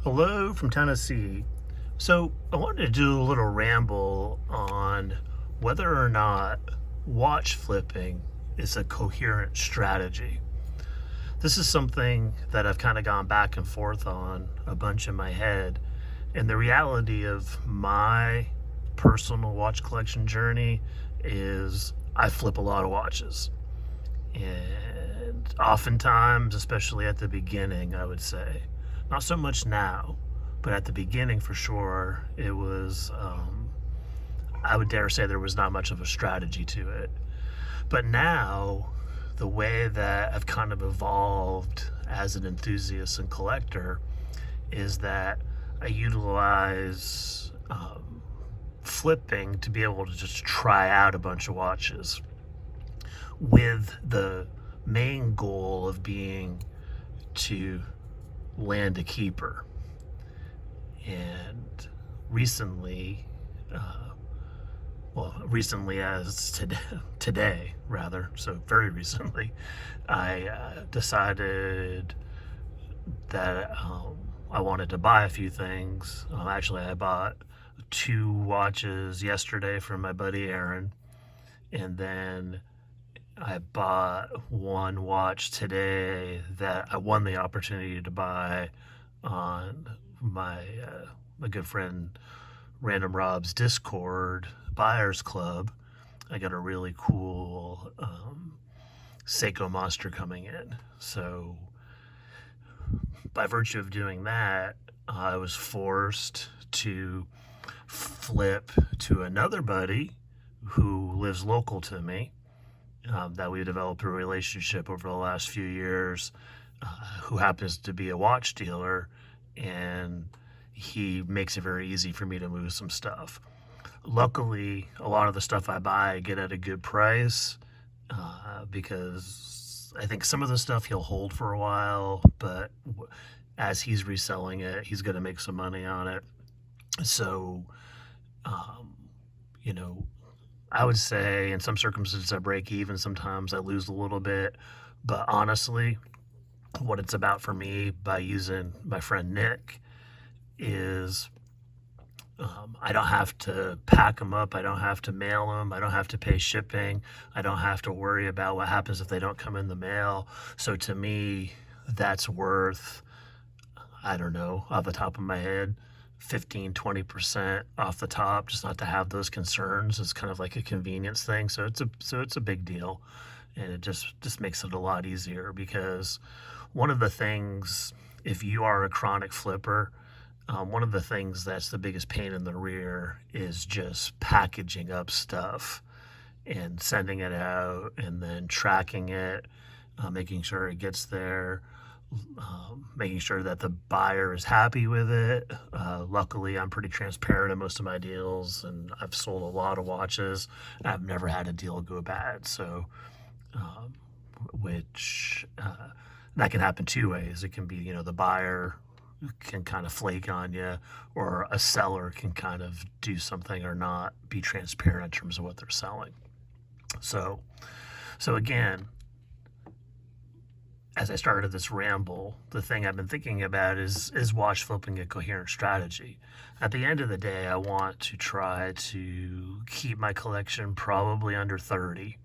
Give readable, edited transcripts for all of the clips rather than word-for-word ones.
Hello from Tennessee. So, I wanted to do a little ramble on whether or not watch flipping is a coherent strategy. This is something that I've kind of gone back and forth on a bunch in my head. And the reality of my personal watch collection journey is I flip a lot of watches. And oftentimes, especially at the beginning, I would say, not so much now, but at the beginning for sure, it was, I would dare say there was not much of a strategy to it. But now, the way that I've kind of evolved as an enthusiast and collector is that I utilize flipping to be able to just try out a bunch of watches with the main goal of being to land a keeper. And recently, recently as today, rather, so very recently, I decided that I wanted to buy a few things. Actually, I bought 2 watches yesterday from my buddy Aaron, and then I bought 1 watch today that I won the opportunity to buy on my good friend Random Rob's Discord buyers club. I got a really cool Seiko monster coming in. So by virtue of doing that, I was forced to flip to another buddy who lives local to me, that we developed a relationship over the last few years, who happens to be a watch dealer, and he makes it very easy for me to move some stuff. Luckily, a lot of the stuff I buy I get at a good price, because I think some of the stuff he'll hold for a while, but as he's reselling it, he's going to make some money on it. So, um, you know, I would say in some circumstances I break even, sometimes I lose a little bit. But honestly, what it's about for me by using my friend Nick is I don't have to pack them up. I don't have to mail them. I don't have to pay shipping. I don't have to worry about what happens if they don't come in the mail. So to me, that's worth, I don't know, off the top of my head, 15-20% off the top, just not to have those concerns. It's kind of like a convenience thing. So it's a big deal, and it just makes it a lot easier, because one of the things, if you are a chronic flipper, one of the things that's the biggest pain in the rear is just packaging up stuff and sending it out and then tracking it, making sure it gets there, making sure that the buyer is happy with it. Luckily, I'm pretty transparent in most of my deals, and I've sold a lot of watches. I've never had a deal go bad. So, which that can happen 2 ways. It can be, the buyer can kind of flake on you, or a seller can kind of do something or not be transparent in terms of what they're selling. So again, as I started this ramble, the thing I've been thinking about is watch flipping a coherent strategy? At the end of the day, I want to try to keep my collection probably under 30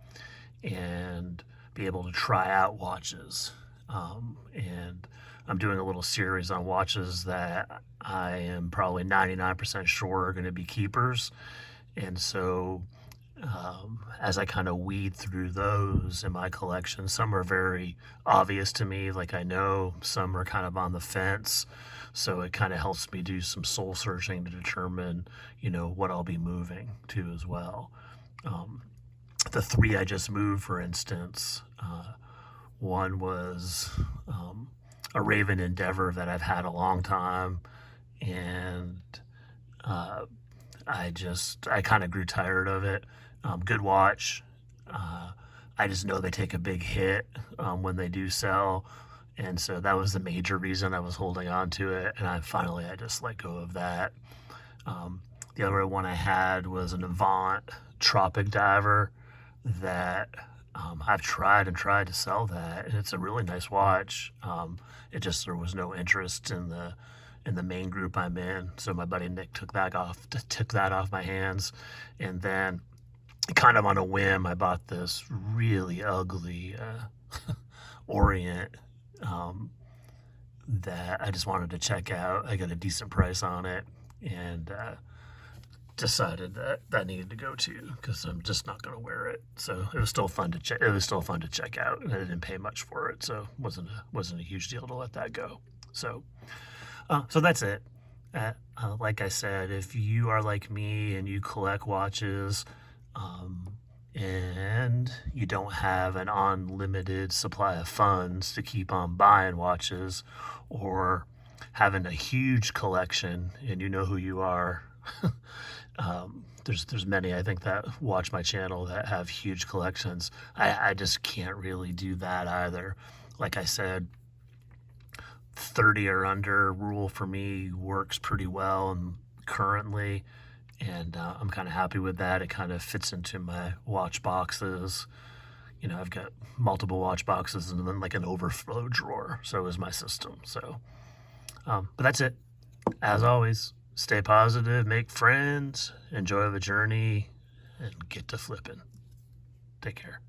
and be able to try out watches. And I'm doing a little series on watches that I am probably 99% sure are going to be keepers. And so as I kind of weed through those in my collection, some are very obvious to me, like I know. Some are kind of on the fence. So it kind of helps me do some soul searching to determine, what I'll be moving to as well. The 3 I just moved, for instance, one was a Raven Endeavor that I've had a long time, and I kind of grew tired of it. Good watch. I just know they take a big hit when they do sell, and so that was the major reason I was holding on to it. And I just let go of that. The other one I had was an Avant Tropic Diver that I've tried and tried to sell that, and it's a really nice watch. There was no interest in in the main group I'm in. So my buddy Nick took that off my hands, and then kind of on a whim, I bought this really ugly Orient um, that I just wanted to check out. I got a decent price on it, and decided that that needed to go too because I'm just not going to wear it. So it was still fun to check. It was still fun to check out, and I didn't pay much for it, so wasn't a huge deal to let that go. So so that's it. Like I said, if you are like me and you collect watches, um, and you don't have an unlimited supply of funds to keep on buying watches, or having a huge collection, and you know who you are. There's many I think that watch my channel that have huge collections. I just can't really do that either. Like I said, 30 or under rule for me works pretty well and currently, and I'm kind of happy with that. It kind of fits into my watch boxes. You know, I've got multiple watch boxes and then like an overflow drawer. So is my system. So, but that's it. As always, stay positive, make friends, enjoy the journey, and get to flipping. Take care.